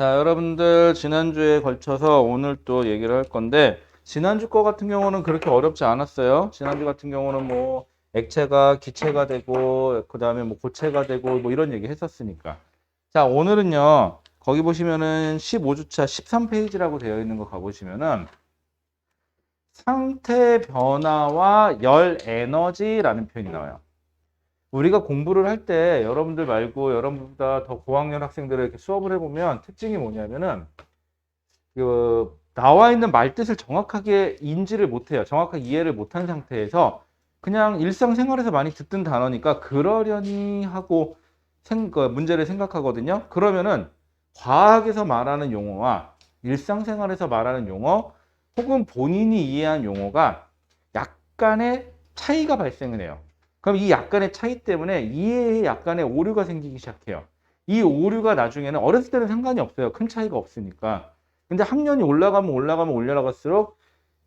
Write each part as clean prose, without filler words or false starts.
자, 여러분들 지난주에 걸쳐서 오늘 또 얘기를 할 건데 지난주 거 같은 경우는 그렇게 어렵지 않았어요. 지난주 같은 경우는 뭐 액체가 기체가 되고 그다음에 뭐 고체가 되고 뭐 이런 얘기 했었으니까. 자, 오늘은요. 거기 보시면은 15주차 13페이지라고 되어 있는 거 가보시면은 상태 변화와 열 에너지라는 표현이 나와요. 우리가 공부를 할 때 여러분들 말고 여러분보다 더 고학년 학생들을 이렇게 수업을 해보면 특징이 뭐냐면은 그 나와 있는 말 뜻을 정확하게 인지를 못해요. 정확하게 이해를 못한 상태에서 그냥 일상생활에서 많이 듣던 단어니까 그러려니 하고 문제를 생각하거든요. 그러면은 과학에서 말하는 용어와 일상생활에서 말하는 용어 혹은 본인이 이해한 용어가 약간의 차이가 발생을 해요. 그럼 이 약간의 차이 때문에 이해에 약간의 오류가 생기기 시작해요. 이 오류가 나중에는 어렸을 때는 상관이 없어요. 큰 차이가 없으니까. 근데 학년이 올라가면 올라갈수록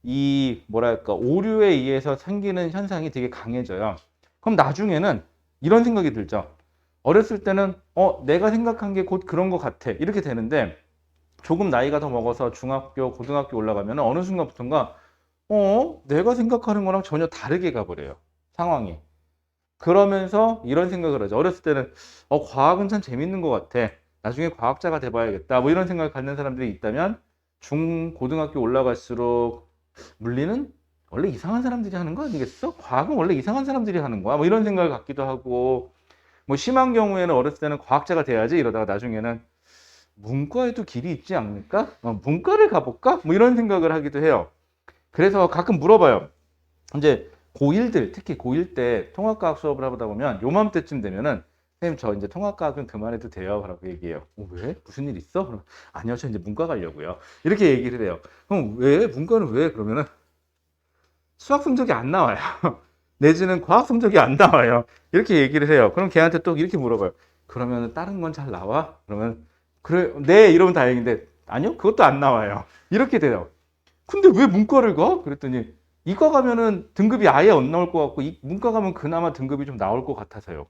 이 뭐랄까 오류에 의해서 생기는 현상이 되게 강해져요. 그럼 나중에는 이런 생각이 들죠. 어렸을 때는 내가 생각한 게 곧 그런 것 같아 이렇게 되는데 조금 나이가 더 먹어서 중학교, 고등학교 올라가면 어느 순간부터인가 내가 생각하는 거랑 전혀 다르게 가버려요. 상황이. 그러면서 이런 생각을 하죠. 어렸을 때는 과학은 참 재밌는 것 같아. 나중에 과학자가 돼봐야겠다. 뭐 이런 생각을 갖는 사람들이 있다면 고등학교 올라갈수록 물리는 원래 이상한 사람들이 하는 거 아니겠어? 과학은 원래 이상한 사람들이 하는 거야. 뭐 이런 생각을 갖기도 하고 뭐 심한 경우에는 어렸을 때는 과학자가 돼야지 이러다가 나중에는 문과에도 길이 있지 않을까? 문과를 가볼까? 뭐 이런 생각을 하기도 해요. 그래서 가끔 물어봐요. 이제 고1들 특히 고1 때 통합과학 수업을 하다 보면 요맘때쯤 되면은 선생님 저 이제 통합과학은 그만해도 돼요 라고 얘기해요. 왜? 무슨 일 있어? 그럼 아니요 저 이제 문과 가려고요. 이렇게 얘기를 해요. 그럼 왜? 문과는 왜? 그러면은 수학 성적이 안 나와요. 내지는 과학 성적이 안 나와요. 이렇게 얘기를 해요. 그럼 걔한테 또 이렇게 물어봐요. 그러면 다른 건 잘 나와? 그러면 그래 네 이러면 다행인데 아니요 그것도 안 나와요. 이렇게 돼요. 근데 왜 문과를 가? 그랬더니 이과 가면은 등급이 아예 안 나올 것 같고 이 문과 가면 그나마 등급이 좀 나올 것 같아서요.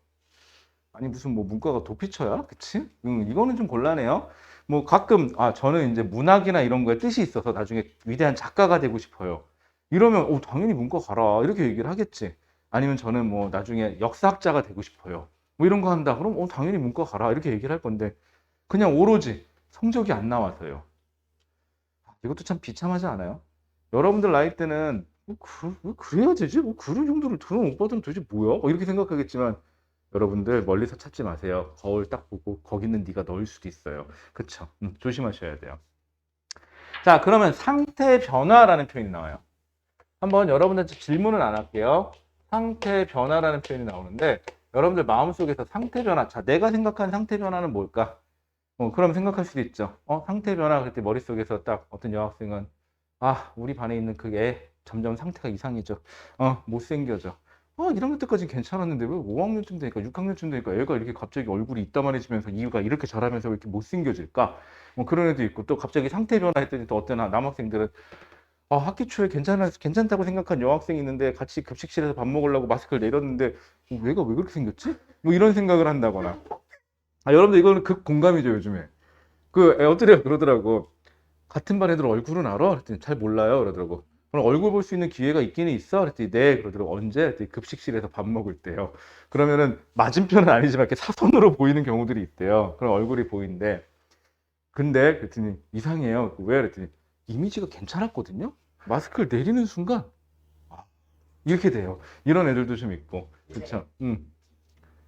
아니 무슨 뭐 문과가 도피처야? 그치? 이거는 좀 곤란해요. 뭐 가끔 저는 이제 문학이나 이런 거에 뜻이 있어서 나중에 위대한 작가가 되고 싶어요. 이러면 당연히 문과 가라 이렇게 얘기를 하겠지. 아니면 저는 뭐 나중에 역사학자가 되고 싶어요. 뭐 이런 거 한다. 그럼 당연히 문과 가라 이렇게 얘기를 할 건데 그냥 오로지 성적이 안 나와서요. 이것도 참 비참하지 않아요? 여러분들 나이 때는 왜 그래야 되지? 뭐 그런 정도를 돈을 못 받으면 도대체 뭐야? 이렇게 생각하겠지만 여러분들 멀리서 찾지 마세요. 거울 딱 보고 거기 있는 네가 너일 수도 있어요. 그쵸? 조심하셔야 돼요. 자, 그러면 상태 변화라는 표현이 나와요. 한번 여러분들한테 질문을 안 할게요. 상태 변화라는 표현이 나오는데 여러분들 마음속에서 상태 변화, 자, 내가 생각한 상태 변화는 뭘까? 그럼 생각할 수도 있죠. 상태 변화 그때 머릿속에서 딱 어떤 여학생은 우리 반에 있는 그 애 점점 상태가 이상해져. 못생겨져. 1학년 때까지 괜찮았는데 왜 5학년쯤 되니까 6학년쯤 되니까 애가 이렇게 갑자기 얼굴이 이따만해지면서 이유가 이렇게 자라면서 왜 이렇게 못생겨질까? 뭐 그런 애도 있고 또 갑자기 상태 변화했더니 또 어떤 남학생들은 학기 초에 괜찮다고 생각한 여학생이 있는데 같이 급식실에서 밥 먹으려고 마스크를 내렸는데 얘가 왜 그렇게 생겼지? 뭐 이런 생각을 한다거나. 여러분들 이거는 극 공감이죠 요즘에. 어떠래요? 그러더라고. 같은 반 애들 얼굴은 알아? 그랬더니 잘 몰라요. 그러더라고. 그럼 얼굴 볼 수 있는 기회가 있기는 있어? 그랬더니 네. 그러더라고. 언제? 그랬더니 급식실에서 밥 먹을 때요. 그러면은 맞은편은 아니지만 이렇게 사선으로 보이는 경우들이 있대요. 그럼 얼굴이 보이는데. 근데 그랬더니 이상해요. 왜? 그랬더니 이미지가 괜찮았거든요. 마스크를 내리는 순간 아, 이렇게 돼요. 이런 애들도 좀 있고. 그렇죠?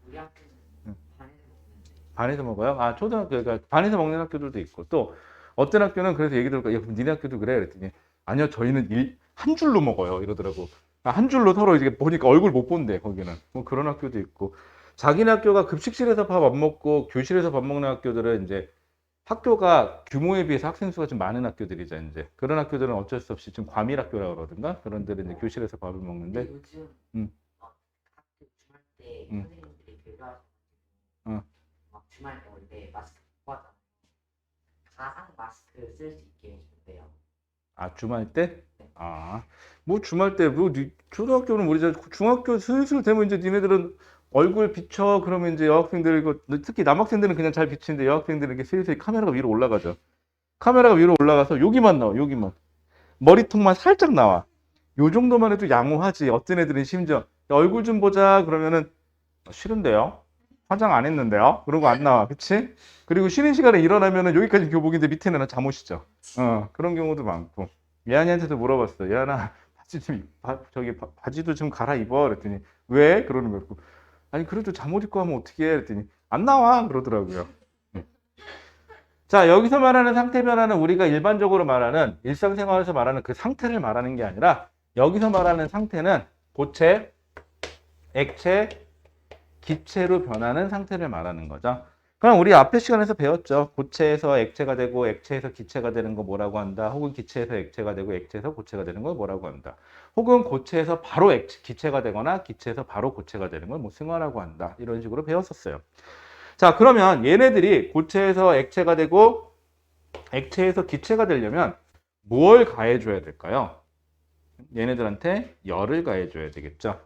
우리 학교는 음. 반에서 먹는데. 반에서 먹어요? 초등학교, 그러니까 반에서 먹는 학교들도 있고, 또 어떤 학교는 그래서 얘기 들을까, 야, 그럼 니네 학교도 그래? 그랬더니, 아니요, 저희는 한 줄로 먹어요. 이러더라고. 한 줄로 서로 이제 보니까 얼굴 못 본대, 거기는. 뭐 그런 학교도 있고. 자기네 학교가 급식실에서 밥 안 먹고 교실에서 밥 먹는 학교들은 이제 학교가 규모에 비해서 학생 수가 좀 많은 학교들이죠, 이제. 그런 학교들은 어쩔 수 없이 좀 과밀 학교라고 그러든가, 그런 데는 이제 교실에서 밥을 먹는데, 근데 요즘 음, 학교 주말 때 음, 선생님들이 교류하셔가지고 어. 막 주말 때 올 때 마스크 벗고 하잖아요. 가상 마스크 쓸 수 있게 해준대요. 주말 때? 네. 뭐 주말 때, 뭐, 초등학교는 우리 중학교 슬슬 되면 이제 니네들은 얼굴 비춰 그러면 이제 여학생들 이거 특히 남학생들은 그냥 잘 비치는데 여학생들은 이렇게 슬슬 카메라가 위로 올라가죠. 카메라가 위로 올라가서 여기만 나와. 여기만. 머리통만 살짝 나와. 요 정도만 해도 양호하지. 어떤 애들은 심지어 야, 얼굴 좀 보자 그러면은 싫은데요. 화장 안 했는데요. 그러고 안 나와. 그치? 그리고 쉬는 시간에 일어나면은 여기까지 교복인데 밑에는 잠옷이죠. 그런 경우도 많고. 예안이한테도 물어봤어. 예안아, 바지 좀, 바지도 좀 갈아입어. 그랬더니, 왜? 그러는 거고. 아니, 그래도 잠옷 입고 하면 어떻게 해? 그랬더니, 안 나와. 그러더라고요. 자, 여기서 말하는 상태 변화는 우리가 일반적으로 말하는 일상생활에서 말하는 그 상태를 말하는 게 아니라 여기서 말하는 상태는 고체, 액체, 기체로 변하는 상태를 말하는 거죠. 그럼 우리 앞에 시간에서 배웠죠. 고체에서 액체가 되고 액체에서 기체가 되는 거 뭐라고 한다. 혹은 기체에서 액체가 되고 액체에서 고체가 되는 걸 뭐라고 한다. 혹은 고체에서 바로 기체가 되거나 기체에서 바로 고체가 되는 걸 뭐 승화라고 한다. 이런 식으로 배웠었어요. 자, 그러면 얘네들이 고체에서 액체가 되고 액체에서 기체가 되려면 뭘 가해줘야 될까요? 얘네들한테 열을 가해줘야 되겠죠.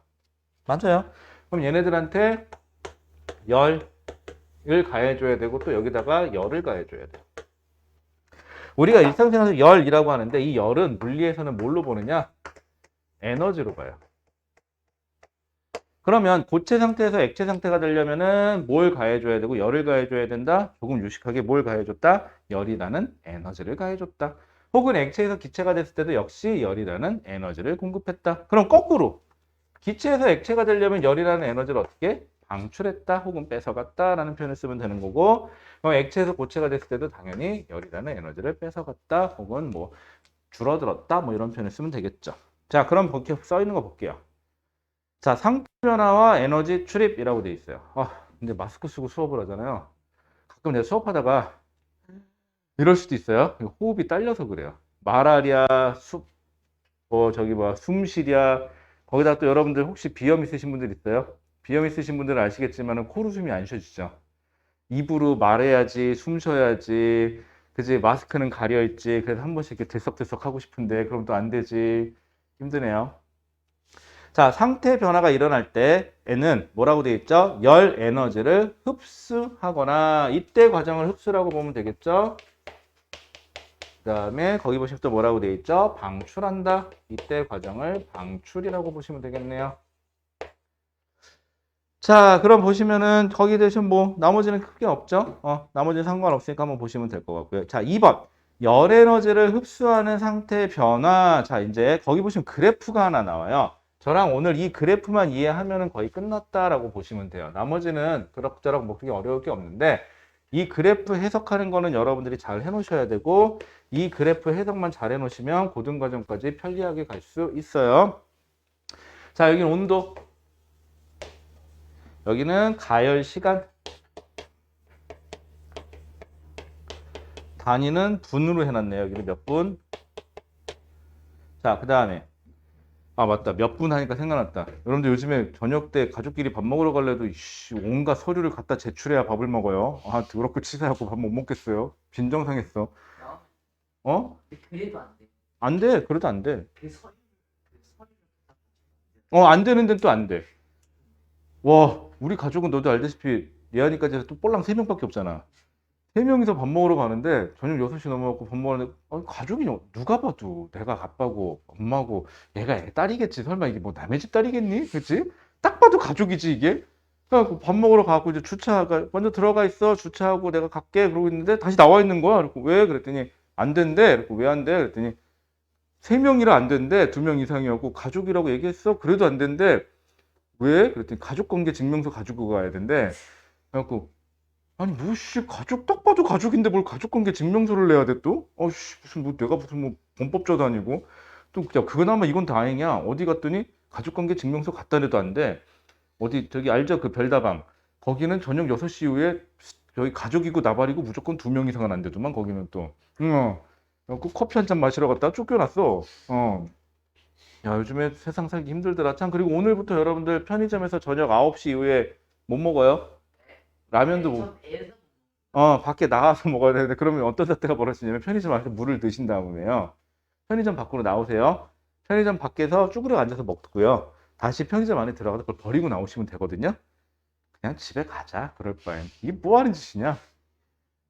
맞아요. 그럼 얘네들한테 열을 가해줘야 되고 또 여기다가 열을 가해줘야 돼요. 우리가 일상생활에서 열이라고 하는데 이 열은 물리에서는 뭘로 보느냐? 에너지로 봐요. 그러면 고체 상태에서 액체 상태가 되려면은 뭘 가해줘야 되고 열을 가해줘야 된다? 조금 유식하게 뭘 가해줬다? 열이라는 에너지를 가해줬다. 혹은 액체에서 기체가 됐을 때도 역시 열이라는 에너지를 공급했다. 그럼 거꾸로 기체에서 액체가 되려면 열이라는 에너지를 어떻게? 방출했다 혹은 뺏어갔다 라는 표현을 쓰면 되는 거고 그럼 액체에서 고체가 됐을 때도 당연히 열이라는 에너지를 뺏어갔다 혹은 뭐 줄어들었다 뭐 이런 표현을 쓰면 되겠죠. 자, 그럼 이렇게 써 있는 거 볼게요. 자, 상태 변화와 에너지 출입이라고 돼 있어요. 근데 마스크 쓰고 수업을 하잖아요. 가끔 내가 수업하다가 이럴 수도 있어요. 호흡이 딸려서 그래요. 말하랴, 숨쉬랴. 거기다 또 여러분들 혹시 비염 있으신 분들 있어요? 비염 있으신 분들은 아시겠지만 코로 숨이 안 쉬어지죠. 입으로 말해야지, 숨 쉬어야지. 그지? 마스크는 가려 있지. 그래서 한 번씩 이렇게 들썩들썩 하고 싶은데 그럼 또 안 되지. 힘드네요. 자, 상태 변화가 일어날 때에는 뭐라고 되어 있죠? 열 에너지를 흡수하거나 이때 과정을 흡수라고 보면 되겠죠? 그 다음에 거기 보시면 또 뭐라고 되어 있죠? 방출한다. 이때 과정을 방출이라고 보시면 되겠네요. 자, 그럼 보시면은 거기 대신 뭐 나머지는 크게 없죠? 나머지는 상관없으니까 한번 보시면 될 것 같고요. 자, 2번. 열 에너지를 흡수하는 상태 변화. 자, 이제 거기 보시면 그래프가 하나 나와요. 저랑 오늘 이 그래프만 이해하면은 거의 끝났다라고 보시면 돼요. 나머지는 그럭저럭 뭐 그게 어려울 게 없는데 이 그래프 해석하는 거는 여러분들이 잘 해놓으셔야 되고 이 그래프 해석만 잘 해놓으시면 고등과정까지 편리하게 갈 수 있어요. 자, 여기는 온도. 여기는 가열 시간. 단위는 분으로 해놨네요. 여기는 몇 분. 자, 그 다음에 맞다. 몇 분 하니까 생각났다. 여러분들 요즘에 저녁 때 가족끼리 밥 먹으러 갈래도 온갖 서류를 갖다 제출해야 밥을 먹어요. 더럽고 치사하고 밥 못 먹겠어요. 빈정상했어. 어? 그래도 안 돼. 안 돼. 그래도 안 돼. 그 서류 안 되는 데는 또 안 돼. 와, 우리 가족은 너도 알다시피 예안이까지 해서 또 꼴랑 3명밖에 없잖아. 3명이서 밥 먹으러 가는데 저녁 6시 넘어갖고 밥 먹는데 가족이 누가 봐도 내가 아빠고 엄마고 얘가 애 딸이겠지. 설마 이게 뭐 남의 집 딸이겠니? 그치? 딱 봐도 가족이지 이게. 그래갖고 밥 먹으러 가고 이제 주차가 먼저 들어가 있어. 주차하고 내가 갈게. 그러고 있는데 다시 나와 있는 거야. 그래서 왜? 그랬더니 안 된대. 그래서 왜 안 돼? 그랬더니 3명이라 안 된대. 2명 이상이었고 가족이라고 얘기했어. 그래도 안 된대. 왜? 그랬더니 가족관계 증명서 가지고 가야 된대. 그래갖고 아니 뭐씨 가족 딱 봐도 가족인데 뭘 가족관계 증명서를 내야 돼 또? 무슨 뭐 내가 무슨 뭐 범법자도 아니고 또 야 그나마 이건 다행이야. 어디 갔더니 가족관계 증명서 갖다 내도 안 돼. 어디 저기 알죠? 그 별다방 거기는 저녁 6시 이후에 저희 가족이고 나발이고 무조건 2명 이상은 안 되더만 거기는 또. 그 커피 한 잔 마시러 갔다가 쫓겨났어. 야 요즘에 세상 살기 힘들더라. 참 그리고 오늘부터 여러분들 편의점에서 저녁 9시 이후에 못 먹어요. 라면도 못. 밖에 나가서 먹어야 되는데 그러면 어떤 사태가 벌어지냐면 편의점 안에서 물을 드신 다음에요. 편의점 밖으로 나오세요. 편의점 밖에서 쭈그려 앉아서 먹고요. 다시 편의점 안에 들어가서 그걸 버리고 나오시면 되거든요. 그냥 집에 가자. 그럴 바엔. 이게 뭐 하는 짓이냐?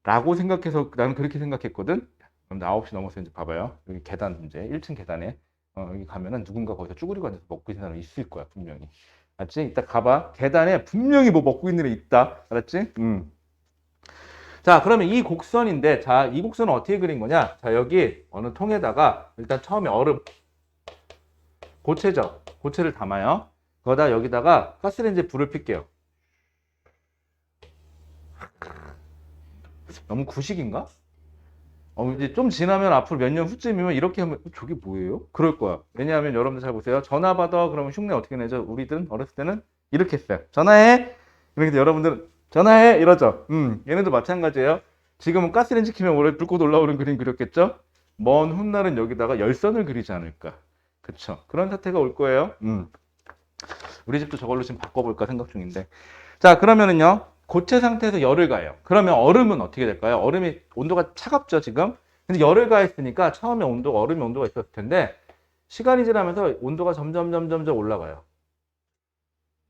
라고 생각해서 나는 그렇게 생각했거든. 그럼 9시 넘어서 이제 봐봐요. 여기 계단 문제. 1층 계단에. 여기 가면은 누군가 거기서 쭈그리고 앉아서 먹고 있는 사람이 있을 거야, 분명히. 알았지? 이따 가봐. 계단에 분명히 뭐 먹고 있는 애 있다. 알았지? 자, 그러면 이 곡선인데, 자, 이 곡선은 어떻게 그린 거냐? 자, 여기 어느 통에다가 일단 처음에 얼음, 고체죠? 고체를 담아요. 거기다 여기다가 가스레인지에 불을 필게요. 너무 구식인가? 이제 좀 지나면 앞으로 몇 년 후쯤이면 이렇게 하면 저게 뭐예요? 그럴 거야. 왜냐하면 여러분들 잘 보세요. 전화 받아 그러면 흉내 어떻게 내죠? 우리들은 어렸을 때는 이렇게 했어요. 전화해. 그러니까 여러분들은 전화해 이러죠. 얘네도 마찬가지예요. 지금은 가스레인지 키면 원래 불꽃 올라오는 그림 그렸겠죠? 먼 훗날은 여기다가 열선을 그리지 않을까. 그쵸? 그런 사태가 올 거예요. 우리 집도 저걸로 지금 바꿔볼까 생각 중인데. 자, 그러면은요. 고체 상태에서 열을 가해요. 그러면 얼음은 어떻게 될까요? 얼음이 온도가 차갑죠, 지금? 근데 열을 가했으니까 처음에 얼음이 온도가 있었을 텐데, 시간이 지나면서 온도가 점점 올라가요.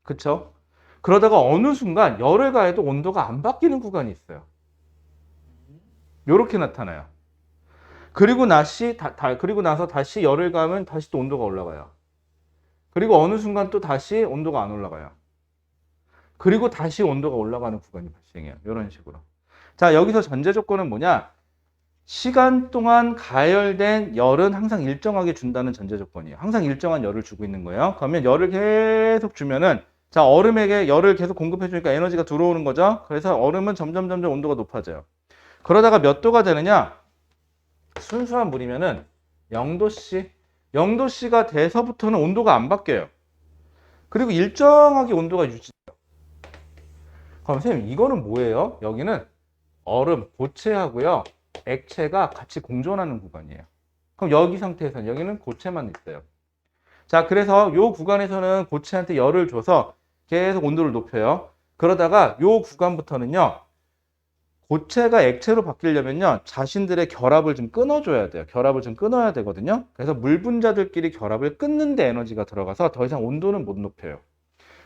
그쵸? 그러다가 어느 순간 열을 가해도 온도가 안 바뀌는 구간이 있어요. 요렇게 나타나요. 그리고 나서 다시 열을 가하면 다시 또 온도가 올라가요. 그리고 어느 순간 또 다시 온도가 안 올라가요. 그리고 다시 온도가 올라가는 구간이 발생해요. 이런 식으로. 자, 여기서 전제 조건은 뭐냐? 시간 동안 가열된 열은 항상 일정하게 준다는 전제 조건이에요. 항상 일정한 열을 주고 있는 거예요. 그러면 열을 계속 주면은, 자, 얼음에게 열을 계속 공급해 주니까 에너지가 들어오는 거죠. 그래서 얼음은 점점 온도가 높아져요. 그러다가 몇 도가 되느냐? 순수한 물이면은 0도씨. 0도씨가 돼서부터는 온도가 안 바뀌어요. 그리고 일정하게 온도가 유지. 그럼 선생님 이거는 뭐예요? 여기는 얼음, 고체하고요 액체가 같이 공존하는 구간이에요. 그럼 여기 상태에서는 여기는 고체만 있어요. 자, 그래서 이 구간에서는 고체한테 열을 줘서 계속 온도를 높여요. 그러다가 이 구간부터는요 고체가 액체로 바뀌려면요 자신들의 결합을 좀 끊어줘야 돼요. 결합을 좀 끊어야 되거든요. 그래서 물 분자들끼리 결합을 끊는데 에너지가 들어가서 더 이상 온도는 못 높여요.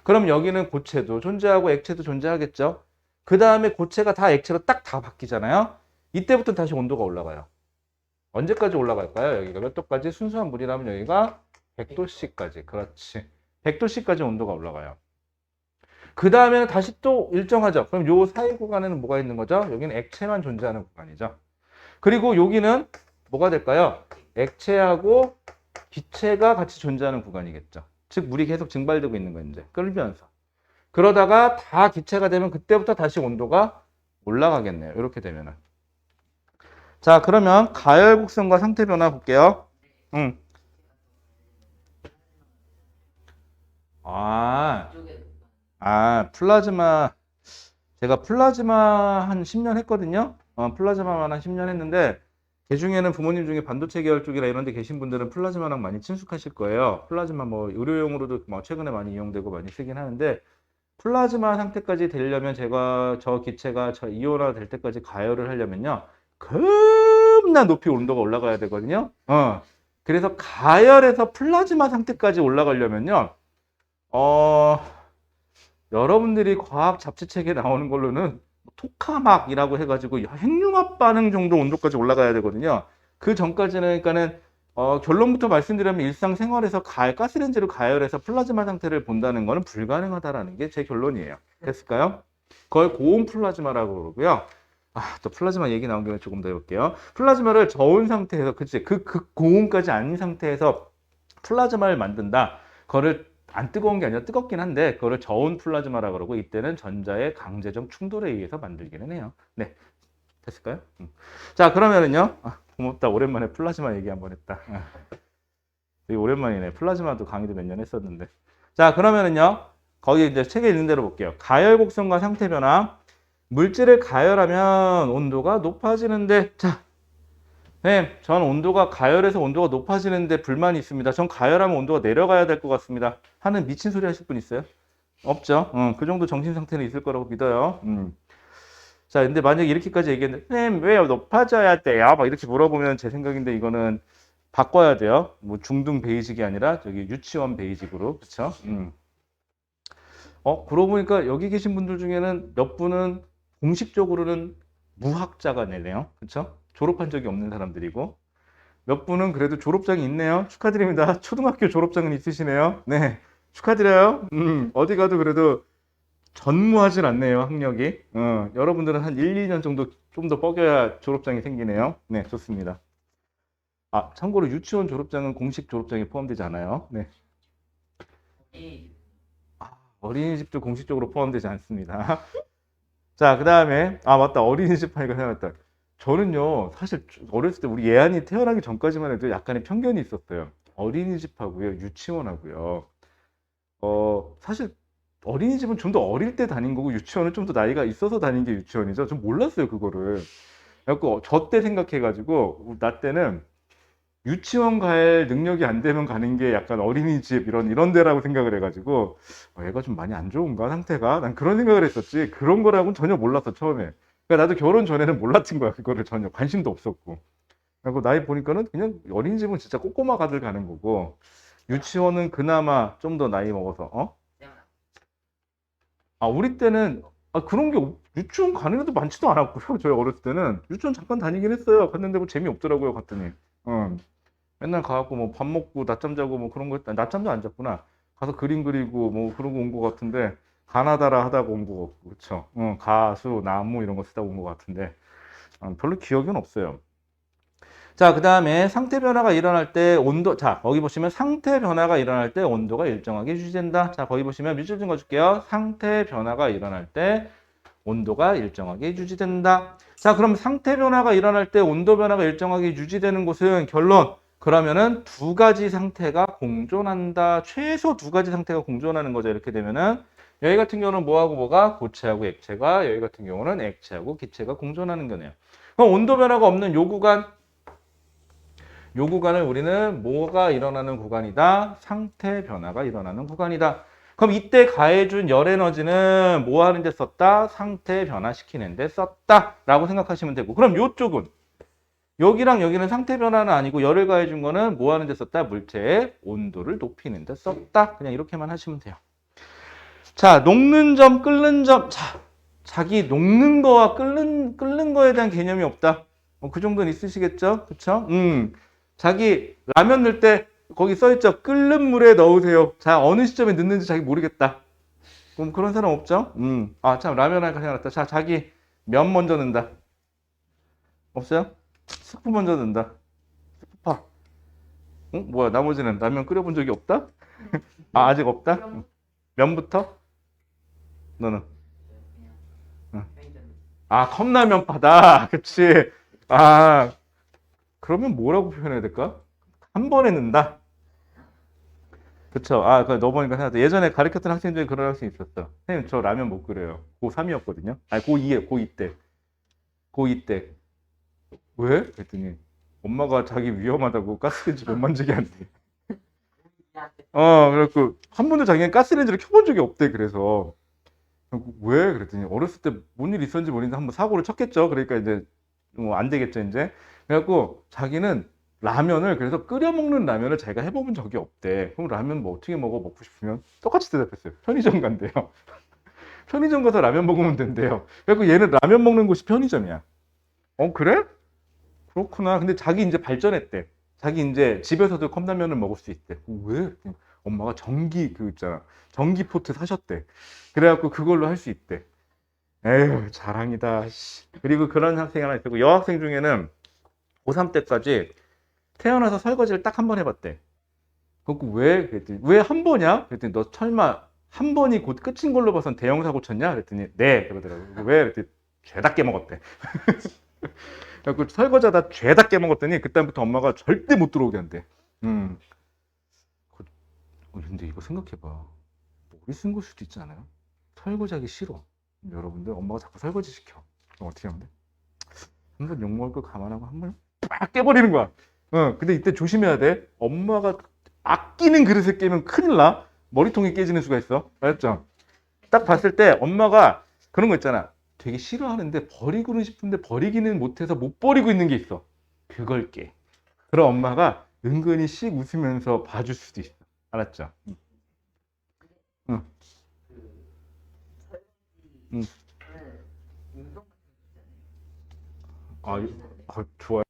그럼 여기는 고체도 존재하고 액체도 존재하겠죠. 그 다음에 고체가 다 액체로 딱 다 바뀌잖아요. 이때부터 다시 온도가 올라가요. 언제까지 올라갈까요? 여기가 몇 도까지? 순수한 물이라면 여기가 100도씨까지. 그렇지. 100도씨까지 온도가 올라가요. 그 다음에는 다시 또 일정하죠. 그럼 요 사이 구간에는 뭐가 있는 거죠? 여기는 액체만 존재하는 구간이죠. 그리고 여기는 뭐가 될까요? 액체하고 기체가 같이 존재하는 구간이겠죠. 즉 물이 계속 증발되고 있는 거예요. 이제 끓면서. 그러다가 다 기체가 되면 그때부터 다시 온도가 올라가겠네요. 이렇게 되면은. 자, 그러면 가열 곡선과 상태 변화 볼게요. 아, 이쪽에 플라즈마. 제가 플라즈마 한 10년 했거든요. 플라즈마만 한 10년 했는데, 그 중에는 부모님 중에 반도체 계열 쪽이나 이런 데 계신 분들은 플라즈마랑 많이 친숙하실 거예요. 플라즈마 뭐 의료용으로도 뭐 최근에 많이 이용되고 많이 쓰긴 하는데, 플라즈마 상태까지 되려면 제가 저 기체가 저 이온화 될 때까지 가열을 하려면요. 겁나 높이 온도가 올라가야 되거든요. 그래서 가열에서 플라즈마 상태까지 올라가려면요. 여러분들이 과학 잡지책에 나오는 걸로는 토카막이라고 해가지고 핵융합 반응 정도 온도까지 올라가야 되거든요. 그 전까지는 그러니까는 결론부터 말씀드리면 일상생활에서 가스레인지로 가열해서 플라즈마 상태를 본다는 것은 불가능하다라는 게 제 결론이에요. 됐을까요? 그걸 고온 플라즈마라고 그러고요. 또 플라즈마 얘기 나온 김에 조금 더 해볼게요. 플라즈마를 저온 상태에서, 그치? 그 고온까지 아닌 상태에서 플라즈마를 만든다. 그거를 안 뜨거운 게 아니라 뜨겁긴 한데, 그거를 저온 플라즈마라고 그러고, 이때는 전자의 강제적 충돌에 의해서 만들기는 해요. 네. 됐을까요? 자, 그러면은요. 고맙다. 오랜만에 플라즈마 얘기 한번 했다. 되게 오랜만이네. 플라즈마도 강의도 몇 년 했었는데. 자, 그러면은요. 거기 이제 책에 있는 대로 볼게요. 가열 곡선과 상태 변화. 물질을 가열하면 온도가 높아지는데, 자, 네, 전 온도가 가열해서 온도가 높아지는데 불만이 있습니다. 전 가열하면 온도가 내려가야 될 것 같습니다. 하는 미친 소리 하실 분 있어요? 없죠. 그 정도 정신 상태는 있을 거라고 믿어요. 자, 근데 만약에 이렇게까지 얘기했는데, 선생님, 왜 높아져야 돼요? 막 이렇게 물어보면 제 생각인데 이거는 바꿔야 돼요. 뭐 중등 베이직이 아니라 저기 유치원 베이직으로. 그쵸? 그러고 보니까 여기 계신 분들 중에는 몇 분은 공식적으로는 무학자가 되네요. 그렇죠? 졸업한 적이 없는 사람들이고 몇 분은 그래도 졸업장이 있네요. 축하드립니다. 초등학교 졸업장은 있으시네요. 네, 축하드려요. 어디 가도 그래도 전무하진 않네요, 학력이. 여러분들은 한 1, 2년 정도 좀 더 뻐겨야 졸업장이 생기네요. 네, 좋습니다. 아, 참고로 유치원 졸업장은 공식 졸업장에 포함되지 않아요. 네. 이 어린이집도 공식적으로 포함되지 않습니다. 자, 그 다음에, 아, 맞다. 어린이집 하니까 생각났다. 저는요, 사실 어렸을 때 우리 예안이 태어나기 전까지만 해도 약간의 편견이 있었어요. 어린이집하고요, 유치원하고요. 사실 어린이집은 좀 더 어릴 때 다닌 거고, 유치원은 좀 더 나이가 있어서 다닌 게 유치원이죠. 좀 몰랐어요, 그거를. 그래갖고, 저 때 생각해가지고, 나 때는 유치원 갈 능력이 안 되면 가는 게 약간 어린이집 이런 데라고 생각을 해가지고 애가 좀 많이 안 좋은가 상태가 난 그런 생각을 했었지 그런 거라고는 전혀 몰랐어 처음에. 그러니까 나도 결혼 전에는 몰랐던 거야 그거를 전혀 관심도 없었고. 그리고 나이 보니까는 그냥 어린이집은 진짜 꼬꼬마 가들 가는 거고 유치원은 그나마 좀 더 나이 먹어서 때문에 우리 때는 그런 게 유치원 가는 애도 많지도 않았고요. 저희 어렸을 때는 유치원 잠깐 다니긴 했어요. 갔는데 뭐 재미없더라고요 갔더니. 맨날 가갖고 뭐 밥 먹고 낮잠 자고 뭐 그런 거 했다. 낮잠도 안 잤구나. 가서 그림 그리고 뭐 그러고 온 거 같은데 가나다라 하다가 온 거 같고 그쵸? 가수, 나무 이런 거 쓰다 온 거 같은데 별로 기억은 없어요. 자, 그 다음에 상태 변화가 일어날 때 온도, 자, 거기 보시면 상태 변화가 일어날 때 온도가 일정하게 유지된다. 자, 거기 보시면 밑줄 좀 그어줄게요. 상태 변화가 일어날 때 온도가 일정하게 유지된다. 자, 그럼 상태 변화가 일어날 때 온도 변화가 일정하게 유지되는 곳은 결론. 그러면은 두 가지 상태가 공존한다. 최소 두 가지 상태가 공존하는 거죠. 이렇게 되면은 여기 같은 경우는 뭐하고 뭐가 고체하고 액체가 여기 같은 경우는 액체하고 기체가 공존하는 거네요. 그럼 온도 변화가 없는 요 구간을 우리는 뭐가 일어나는 구간이다? 상태 변화가 일어나는 구간이다. 그럼 이때 가해준 열 에너지는 뭐 하는 데 썼다? 상태 변화시키는 데 썼다 라고 생각하시면 되고 그럼 요쪽은 여기랑 여기는 상태 변화는 아니고 열을 가해준 거는 뭐 하는 데 썼다? 물체의 온도를 높이는 데 썼다. 그냥 이렇게만 하시면 돼요. 자, 녹는 점, 끓는 점. 자, 자기 녹는 거와 끓는 거에 대한 개념이 없다. 그 정도는 있으시겠죠? 그쵸? 자기 라면 넣을 때 거기 써있죠? 끓는 물에 넣으세요. 자, 어느 시점에 넣는지 자기 모르겠다. 그럼 그런 사람 없죠? 참, 라면 하니까 생각났다. 자, 자기 면 먼저 넣는다. 없어요? 스프 먼저 넣는다. 스프파. 뭐야, 나머지는 라면 끓여본 적이 없다? 아직 없다? 면부터? 너는? 응. 컵라면 파다. 그치. 그러면 뭐라고 표현해야 될까? 한 번에 넣는다. 그쵸. 그 넣어보니까 생각났다. 예전에 가르쳤던 학생 중에 그런 학생이 있었어. 선생님, 저 라면 못 끓여요. 고3이었거든요. 아니, 고2에, 고2 때. 고2 때. 왜? 그랬더니, 엄마가 자기 위험하다고 가스레인지 못 만지게 한대. 그래갖고, 한 번도 자기는 가스레인지를 켜본 적이 없대, 그래서. 왜? 그랬더니, 어렸을 때 뭔 일 있었는지 모르겠는데 한번 사고를 쳤겠죠. 그러니까 이제, 안 되겠죠, 이제. 그래갖고, 자기는 라면을, 그래서 끓여 먹는 라면을 자기가 해본 적이 없대. 그럼 라면 뭐 어떻게 먹고 싶으면? 똑같이 대답했어요. 편의점 간대요. 편의점 가서 라면 먹으면 된대요. 그래갖고 얘는 라면 먹는 곳이 편의점이야. 그래? 그렇구나. 근데 자기 이제 발전했대. 자기 이제 집에서도 컵라면을 먹을 수 있대. 왜? 엄마가 전기 그 있잖아. 전기 포트 사셨대. 그래갖고 그걸로 할 수 있대. 에휴, 자랑이다. 씨. 그리고 그런 학생이 하나 있고 여학생 중에는 고3 때까지 태어나서 설거지를 딱 한 번 해봤대. 그거 왜? 그랬더니 왜 한 번이야? 그랬더니 너 설마 한 번이 곧 끝인 걸로 봐선 대형 사고 쳤냐? 그랬더니 네 그러더라고. 왜? 그랬더니 죄다 깨먹었대. 그래갖고 설거지하다 죄다 깨먹었더니 그다음부터 엄마가 절대 못 들어오게 한대. 근데 이거 생각해봐. 머리 쓴 걸 수도 있지 않아요? 설거지하기 싫어. 여러분들 엄마가 자꾸 설거지 시켜. 그럼 어떻게 하면 돼? 한 번 욕먹을 거 감안하고 한 번 빡 깨버리는 거야. 근데 이때 조심해야 돼. 엄마가 아끼는 그릇을 깨면 큰일 나. 머리통이 깨지는 수가 있어. 알았죠? 딱 봤을 때 엄마가 그런 거 있잖아. 되게 싫어하는데 버리고는 싶은데 버리기는 못해서 못 버리고 있는 게 있어. 그걸 깨. 그럼 엄마가 은근히 씩 웃으면서 봐줄 수도 있어. 알았죠? 응. 음. 운동 같은 거 아, 있잖아요. 좋아요.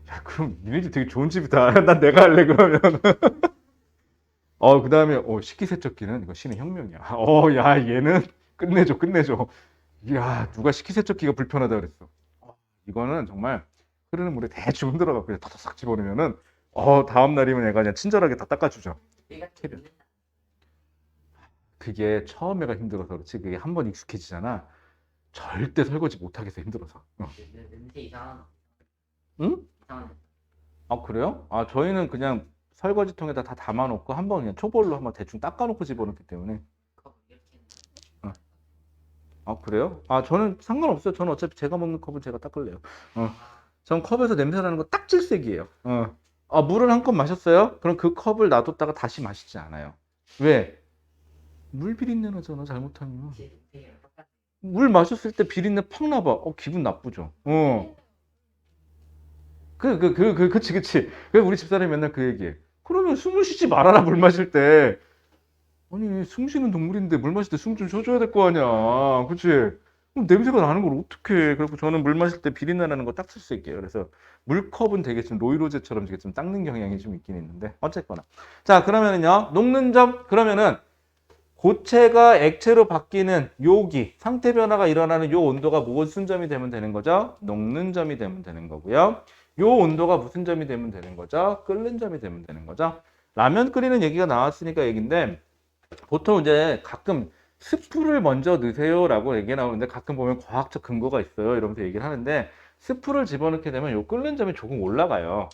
야, 그럼 니네 집 되게 좋은 집이다. 난 내가 할래, 그러면. 그다음에, 식기세척기는 이거 신의 혁명이야. 야, 얘는 끝내줘, 끝내줘. 야, 누가 식기세척기가 불편하다 그랬어. 이거는 정말 흐르는 물에 대충 흔들어갖고 그냥 탁탁 집어넣으면은, 다음 날이면 애가 그냥 친절하게 다 닦아주죠. 얘가 좀 캐비어. 있는다. 그게 처음에가 힘들어서 그렇지, 그게 한 번 익숙해지잖아. 절대 설거지 못하겠어, 힘들어서. 냄새 이상한 응? 이상한 그래요? 저희는 그냥 설거지통에다 다 담아놓고 한번 그냥 초벌로 한번 대충 닦아놓고 집어넣기 때문에. 거 이렇게 어. 그래요? 저는 상관없어요. 저는 어차피 제가 먹는 컵은 제가 닦을래요. 전 컵에서 냄새 나는 거 딱 질색이에요. 물을 한 컵 마셨어요? 그럼 그 컵을 놔뒀다가 다시 마시지 않아요. 왜? 물 비린내 나잖아, 잘못하면. 제 냄새랑 똑같아. 물 마셨을 때 비린내 팍 나봐. 기분 나쁘죠. 그치, 그치. 그래서 우리 집사람이 맨날 그 얘기해. 그러면 숨을 쉬지 말아라, 물 마실 때. 아니, 숨 쉬는 동물인데 물 마실 때 숨 좀 쉬어줘야 될 거 아니야. 그치? 그럼 냄새가 나는 걸 어떡해. 그래서 저는 물 마실 때 비린내 나는 거 딱 쓸 수 있게요. 그래서 물컵은 되게 좀 로이로제처럼 되게 좀 닦는 경향이 좀 있긴 있는데. 어쨌거나. 자, 그러면은요. 녹는 점. 그러면은 고체가 액체로 바뀌는 요기, 상태 변화가 일어나는 요 온도가 무슨 점이 되면 되는 거죠? 녹는 점이 되면 되는 거고요. 요 온도가 무슨 점이 되면 되는 거죠? 끓는 점이 되면 되는 거죠. 라면 끓이는 얘기가 나왔으니까 얘기인데 보통 이제 가끔 스프를 먼저 넣으세요라고 얘기 나오는데 가끔 보면 과학적 근거가 있어요. 이러면서 얘기를 하는데 스프를 집어넣게 되면 요 끓는 점이 조금 올라가요.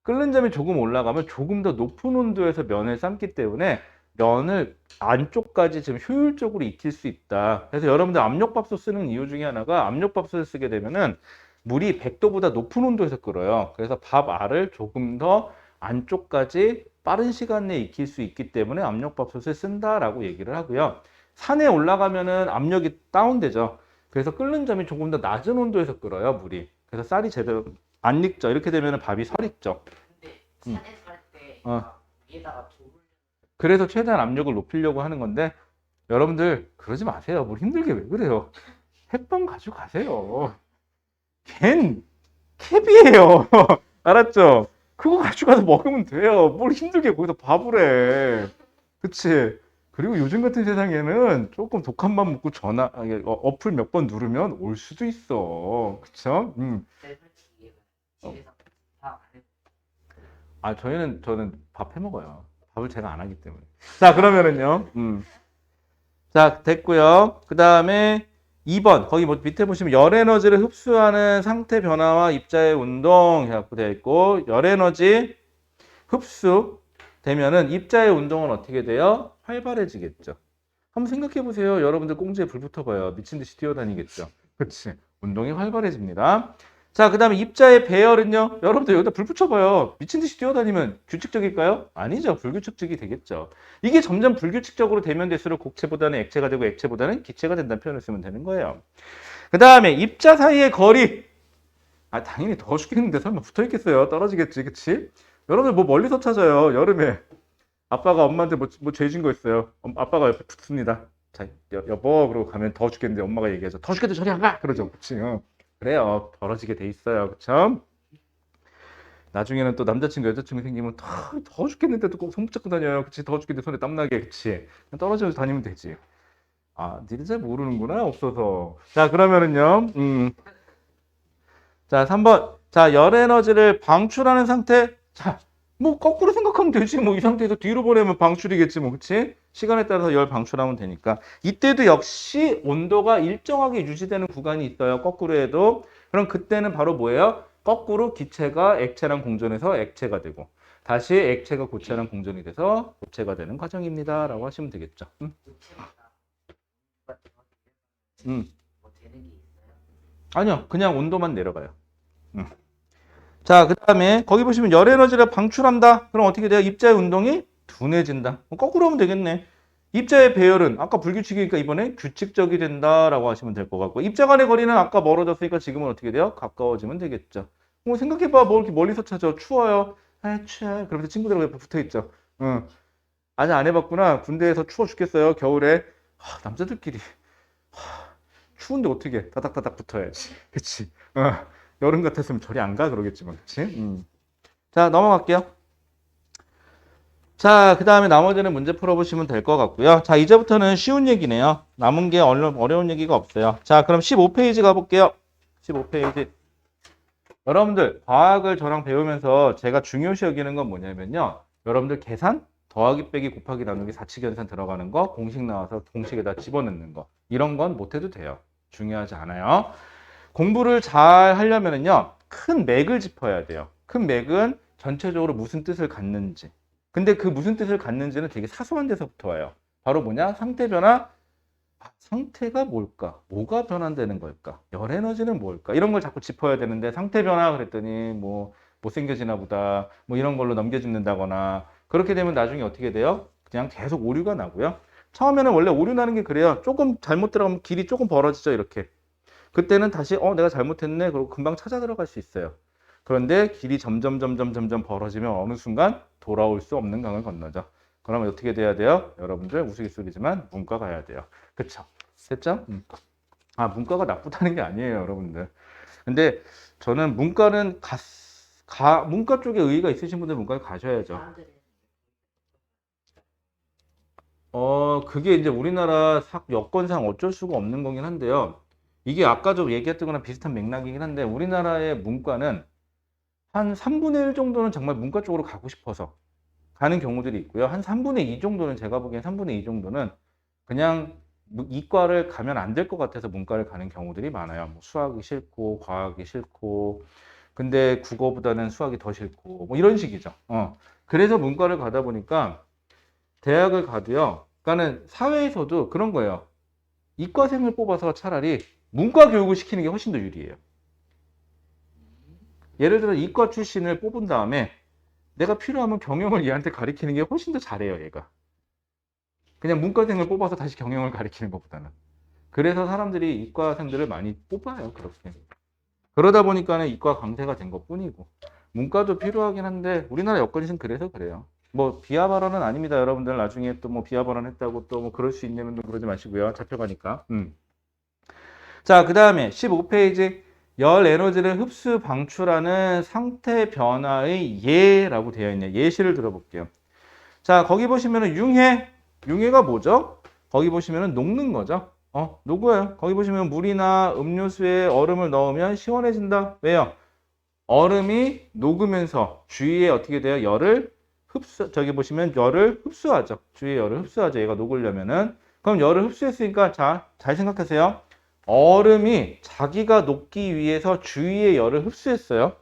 끓는 점이 조금 올라가면 조금 더 높은 온도에서 면을 삶기 때문에 면을 안쪽까지 좀 효율적으로 익힐 수 있다. 그래서 여러분들 압력밥솥 쓰는 이유 중에 하나가 압력밥솥을 쓰게 되면은 물이 100도보다 높은 온도에서 끓어요. 그래서 밥 알을 조금 더 안쪽까지 빠른 시간 내에 익힐 수 있기 때문에 압력밥솥을 쓴다라고 얘기를 하고요. 산에 올라가면은 압력이 다운되죠. 그래서 끓는 점이 조금 더 낮은 온도에서 끓어요, 물이. 그래서 쌀이 제대로 안 익죠. 이렇게 되면은 밥이 설 익죠. 근데 음. 산에서 할때 어. 위에다가 돌을 그래서 최대한 압력을 높이려고 하는 건데 여러분들 그러지 마세요. 뭘 힘들게 왜 그래요? 햇반 가지고 가세요. 걘 캡이에요. 알았죠? 그거 가지고 가서 먹으면 돼요. 뭘 힘들게 거기서 밥을 해. 그치? 그리고 요즘 같은 세상에는 조금 독한 밥 먹고 어플 몇 번 누르면 올 수도 있어. 그쵸? 솔직히 어. 집에서 밥안 해. 저는 밥 해 먹어요. 밥을 제가 안 하기 때문에. 자, 그러면은요. 자, 됐고요. 그 다음에 2번. 거기 뭐 밑에 보시면 열 에너지를 흡수하는 상태 변화와 입자의 운동 해갖고 되어 있고, 열 에너지 흡수 되면은 입자의 운동은 어떻게 돼요? 활발해지겠죠. 한번 생각해 보세요. 여러분들 꽁지에 불 붙어봐요. 미친 듯이 뛰어다니겠죠. 그치? 운동이 활발해집니다. 자, 그 다음에 입자의 배열은요? 여러분들 여기다 불 붙여봐요. 미친 듯이 뛰어다니면 규칙적일까요? 아니죠. 불규칙적이 되겠죠. 이게 점점 불규칙적으로 되면 될수록 곡체보다는 액체가 되고 액체보다는 기체가 된다는 표현을 쓰면 되는 거예요. 그 다음에 입자 사이의 거리. 당연히 더워 죽겠는데 설마 붙어 있겠어요? 떨어지겠지, 그치? 여러분들 뭐 멀리서 찾아요. 여름에. 아빠가 엄마한테 뭐 죄진 거 있어요. 아빠가 옆에 붙습니다. 자, 여보, 그러고 가면 더워 죽겠는데 엄마가 얘기해서 더워 죽겠는데 저리 안 가! 그러죠. 그치? 그래요. 벌어지게 돼 있어요. 그쵸? 나중에는 또 남자친구, 여자친구 생기면 더워 죽겠는데도 꼭 손 붙잡고 다녀요. 그치? 더워 죽겠는데 손에 땀나게. 그치? 그냥 떨어져서 다니면 되지. 니들 잘 모르는구나. 없어서. 자, 그러면은요. 자, 3번. 자, 열 에너지를 방출하는 상태. 자, 뭐 거꾸로 생각하면 되지. 뭐 이 상태에서 뒤로 보내면 방출이겠지. 뭐 그치? 시간에 따라서 열 방출하면 되니까. 이때도 역시 온도가 일정하게 유지되는 구간이 있어요. 거꾸로 해도. 그럼 그때는 바로 뭐예요? 거꾸로 기체가 액체랑 공존해서 액체가 되고 다시 액체가 고체랑 공존이 돼서 고체가 되는 과정입니다. 라고 하시면 되겠죠. 고체마다 음. 뭐 되는 게 있어요? 아니요. 그냥 온도만 내려가요. 자, 그 다음에 거기 보시면 열 에너지를 방출한다. 그럼 어떻게 돼요? 입자의 운동이 둔해진다. 거꾸로 하면 되겠네. 입자의 배열은 아까 불규칙이니까 이번에 규칙적이 된다라고 하시면 될 것 같고 입자 간의 거리는 아까 멀어졌으니까 지금은 어떻게 돼요? 가까워지면 되겠죠. 생각해봐. 뭐 이렇게 멀리서 찾아. 추워요. 추워. 그러면서 친구들하고 옆에 붙어있죠. 아직 안 해봤구나. 군대에서 추워 죽겠어요. 겨울에. 남자들끼리 추운데 어떻게 다닥다닥 붙어야지. 그치? 여름 같았으면 저리 안 가 그러겠지만, 그치? 자, 넘어갈게요. 자, 그 다음에 나머지는 문제 풀어보시면 될 것 같고요. 자, 이제부터는 쉬운 얘기네요. 남은 게 어려운 얘기가 없어요. 자, 그럼 15페이지 가볼게요. 15페이지. 여러분들, 과학을 저랑 배우면서 제가 중요시 여기는 건 뭐냐면요. 여러분들 계산, 더하기 빼기 곱하기 나누기 사칙연산 들어가는 거, 공식 나와서 공식에다 집어넣는 거. 이런 건 못해도 돼요. 중요하지 않아요. 공부를 잘 하려면은요, 큰 맥을 짚어야 돼요. 큰 맥은 전체적으로 무슨 뜻을 갖는지. 근데 그 무슨 뜻을 갖는지는 되게 사소한 데서부터 와요. 바로 뭐냐? 상태 변화. 상태가 뭘까? 뭐가 변환되는 걸까? 열 에너지는 뭘까? 이런 걸 자꾸 짚어야 되는데 상태 변화 그랬더니 뭐 못생겨지나 보다. 뭐 이런 걸로 넘겨짚는다거나 그렇게 되면 나중에 어떻게 돼요? 그냥 계속 오류가 나고요. 처음에는 원래 오류 나는 게 그래요. 조금 잘못 들어가면 길이 조금 벌어지죠, 이렇게. 그때는 다시 내가 잘못했네. 그러고 금방 찾아 들어갈 수 있어요. 그런데 길이 점점 벌어지면 어느 순간 돌아올 수 없는 강을 건너죠. 그러면 어떻게 돼야 돼요? 여러분들 우스갯소리지만 문과 가야 돼요. 그쵸? 됐죠? 문과가 나쁘다는 게 아니에요, 여러분들. 근데 저는 문과는 문과 쪽에 의의가 있으신 분들 문과에 가셔야죠. 사람들이 그게 이제 우리나라 여건상 어쩔 수가 없는 거긴 한데요. 이게 아까 좀 얘기했던 거랑 비슷한 맥락이긴 한데 우리나라의 문과는 한 3분의 1 정도는 정말 문과 쪽으로 가고 싶어서 가는 경우들이 있고요. 한 3분의 2 정도는 제가 보기엔 3분의 2 정도는 그냥 이과를 가면 안 될 것 같아서 문과를 가는 경우들이 많아요. 뭐 수학이 싫고 과학이 싫고 근데 국어보다는 수학이 더 싫고 뭐 이런 식이죠. 그래서 문과를 가다 보니까 대학을 가도요. 그러니까는 사회에서도 그런 거예요. 이과생을 뽑아서 차라리 문과 교육을 시키는 게 훨씬 더 유리해요. 예를 들어 이과 출신을 뽑은 다음에 내가 필요하면 경영을 얘한테 가리키는 게 훨씬 더 잘해요, 얘가. 그냥 문과생을 뽑아서 다시 경영을 가리키는 것보다는. 그래서 사람들이 이과생들을 많이 뽑아요, 그렇게. 그러다 보니까는 이과 강세가 된 것뿐이고. 문과도 필요하긴 한데 우리나라 여건이 그래서 그래요. 뭐 비하 발언은 아닙니다, 여러분들. 나중에 또 뭐 비하 발언 했다고 또 뭐 그럴 수 있는 분들 그러지 마시고요. 잡혀가니까. 자, 그 다음에 15페이지. 열 에너지를 흡수 방출하는 상태 변화의 예라고 되어 있네요. 예시를 들어볼게요. 자, 거기 보시면은 융해가 뭐죠? 거기 보시면은 녹는 거죠. 녹아요. 거기 보시면 물이나 음료수에 얼음을 넣으면 시원해진다. 왜요? 얼음이 녹으면서 주위에 어떻게 돼요? 저기 보시면 열을 흡수하죠. 주위에 열을 흡수하죠. 얘가 녹으려면은. 그럼 열을 흡수했으니까 잘 생각하세요. 얼음이 자기가 녹기 위해서 주위의 열을 흡수했어요.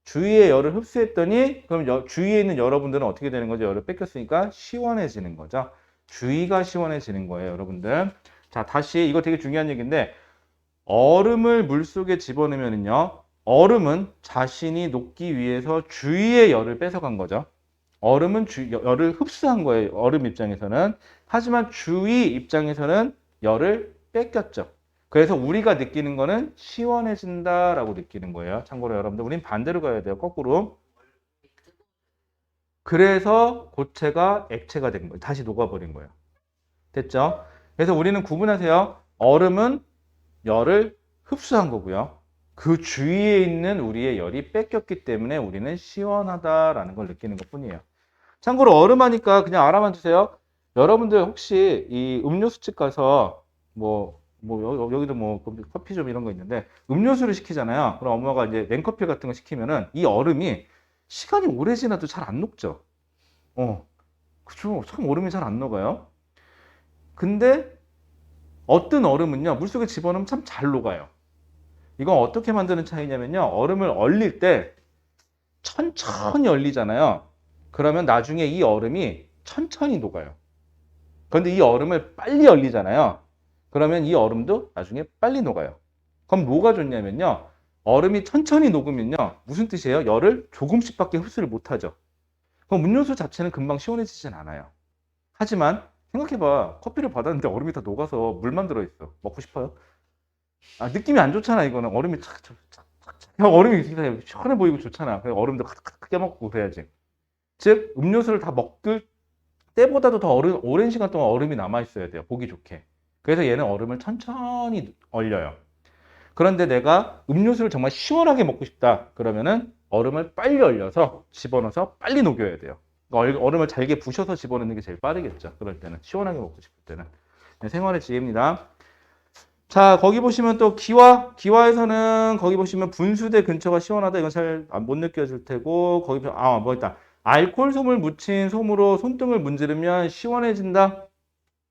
주위의 열을 흡수했더니 그럼 주위에 있는 여러분들은 어떻게 되는 거죠? 열을 뺏겼으니까 시원해지는 거죠. 주위가 시원해지는 거예요, 여러분들. 자, 다시 이거 되게 중요한 얘기인데 얼음을 물속에 집어넣으면요. 얼음은 자신이 녹기 위해서 주위의 열을 뺏어간 거죠. 얼음은 열을 흡수한 거예요, 얼음 입장에서는. 하지만 주위 입장에서는 열을 뺏겼죠. 그래서 우리가 느끼는 거는 시원해진다라고 느끼는 거예요. 참고로 여러분들, 우린 반대로 가야 돼요. 거꾸로. 그래서 고체가 액체가 된 거예요. 다시 녹아버린 거예요. 됐죠? 그래서 우리는 구분하세요. 얼음은 열을 흡수한 거고요. 그 주위에 있는 우리의 열이 뺏겼기 때문에 우리는 시원하다라는 걸 느끼는 것 뿐이에요. 참고로 얼음 하니까 그냥 알아만 주세요. 여러분들 혹시 이 음료수집 가서 여기도 뭐 커피숍 이런 거 있는데 음료수를 시키잖아요. 그럼 엄마가 이제 냉커피 같은 거 시키면은 이 얼음이 시간이 오래 지나도 잘 안 녹죠. 그쵸. 참 얼음이 잘 안 녹아요. 근데 어떤 얼음은요, 물속에 집어넣으면 참 잘 녹아요. 이건 어떻게 만드는 차이냐면요, 얼음을 얼릴 때 천천히 얼리잖아요. 그러면 나중에 이 얼음이 천천히 녹아요. 그런데 이 얼음을 빨리 얼리잖아요. 그러면 이 얼음도 나중에 빨리 녹아요. 그럼 뭐가 좋냐면요, 얼음이 천천히 녹으면요, 무슨 뜻이에요? 열을 조금씩밖에 흡수를 못하죠. 그럼 음료수 자체는 금방 시원해지진 않아요. 하지만 생각해봐. 커피를 받았는데 얼음이 다 녹아서 물만 들어있어. 먹고 싶어요? 느낌이 안 좋잖아, 이거는. 얼음이 얼음이 시원해 보이고 좋잖아. 그래서 얼음도 크게 깨먹고 그래야지. 즉, 음료수를 다 먹을 때보다도 더 오랜 시간 동안 얼음이 남아있어야 돼요. 보기 좋게. 그래서 얘는 얼음을 천천히 얼려요. 그런데 내가 음료수를 정말 시원하게 먹고 싶다. 그러면은 얼음을 빨리 얼려서 집어넣어서 빨리 녹여야 돼요. 그러니까 얼음을 잘게 부셔서 집어넣는 게 제일 빠르겠죠. 그럴 때는 시원하게 먹고 싶을 때는. 네, 생활의 지혜입니다. 자, 거기 보시면 또 기와에서는 거기 보시면 분수대 근처가 시원하다. 이건 잘 못 느껴질 테고 거기 뭐 있다. 알코올 솜을 묻힌 솜으로 손등을 문지르면 시원해진다.